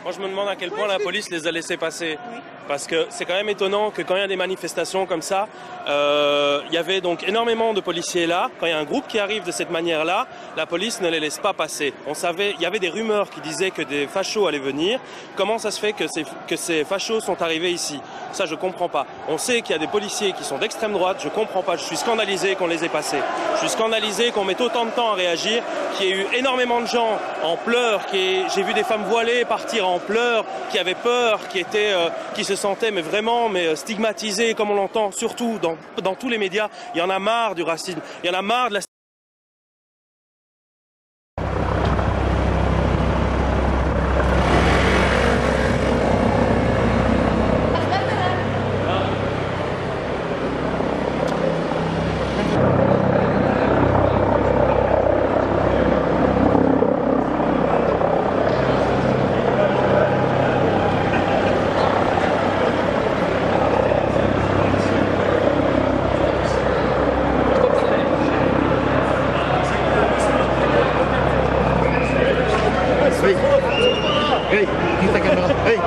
Moi, je me demande à quel point la police les a laissés passer. Oui. Parce que c'est quand même étonnant que quand il y a des manifestations comme ça, il y avait donc énormément de policiers là. Quand il y a un groupe qui arrive de cette manière-là, la police ne les laisse pas passer. On savait, il y avait des rumeurs qui disaient que des fachos allaient venir. Comment ça se fait que ces fachos sont arrivés ici? Ça, je comprends pas. On sait qu'il y a des policiers qui sont d'extrême droite. Je comprends pas. Je suis scandalisé qu'on les ait passés. Je suis scandalisé qu'on mette autant de temps à réagir, qu'il y ait eu énormément de gens en pleurs. J'ai vu des femmes voilées partir en pleurs, qui avaient peur, qui se sentaient vraiment stigmatisés, comme on l'entend surtout dans tous les médias. Il y en a marre du racisme. Il y en a marre de la... Hey, quita la caméra. Hey.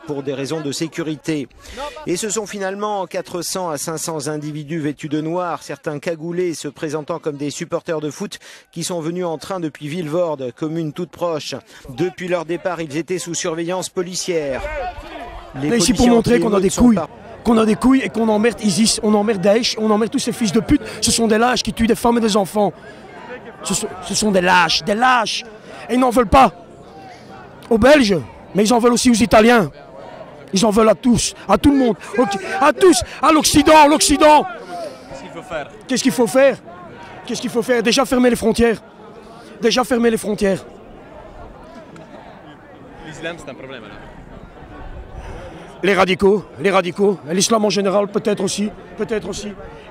Pour des raisons de sécurité. Et ce sont finalement 400 à 500 individus vêtus de noir, certains cagoulés se présentant comme des supporters de foot, qui sont venus en train depuis Vilvoorde, commune toute proche. Depuis leur départ, ils étaient sous surveillance policière. Les ici pour montrer qu'on a des couilles. Qu'on a des couilles et qu'on emmerde ISIS, on emmerde Daesh, on emmerde tous ces fils de pute. Ce sont des lâches qui tuent des femmes et des enfants. Ce sont des lâches, des lâches. Et ils n'en veulent pas aux Belges, mais ils en veulent aussi aux Italiens. Ils en veulent à tous, à tout le monde, à tous, à l'Occident, l'Occident. Qu'est-ce qu'il faut faire? Qu'est-ce qu'il faut faire? Qu'est-ce qu'il faut faire? Déjà fermer les frontières. Déjà fermer les frontières. L'islam, c'est un problème alors. Les radicaux, l'islam en général peut-être aussi.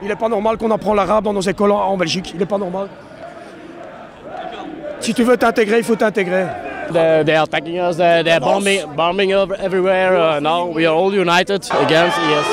Il n'est pas normal qu'on apprend l'arabe dans nos écoles en Belgique, il n'est pas normal. Si tu veux t'intégrer, il faut t'intégrer. They are attacking us, they're bombing everywhere. Now we are all united against IS.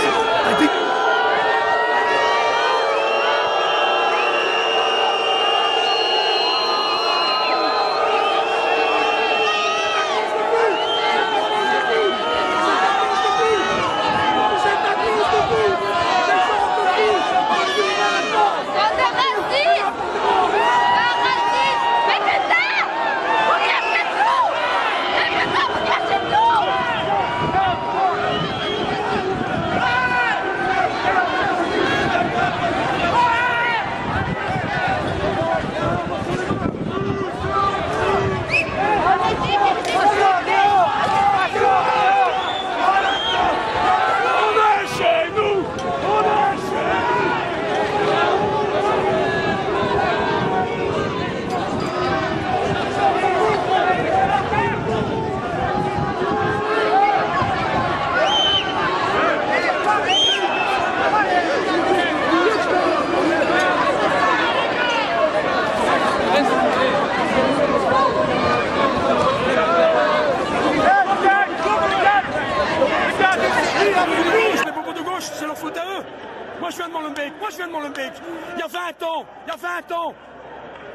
Moi je viens de Molenbeek, il y a 20 ans,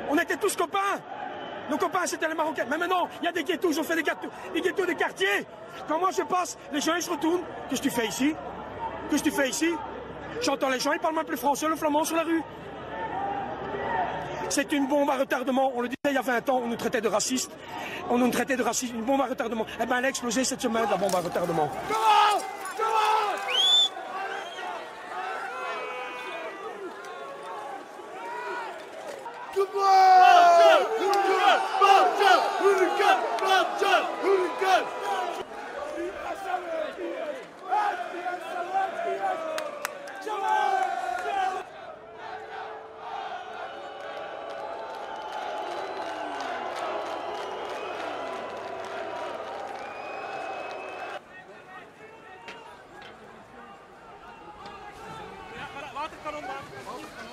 on était tous copains. Nos copains c'était les Marocains, mais maintenant il y a des ghettos, ils ont fait des ghettos des quartiers. Quand moi je passe, les gens ils se retournent, qu'est-ce que tu fais ici? J'entends les gens, ils parlent même plus français, le flamand sur la rue. C'est une bombe à retardement, on le disait il y a 20 ans, on nous traitait de racistes, une bombe à retardement. Eh ben elle a explosé cette semaine, la bombe à retardement. Laat het kan om.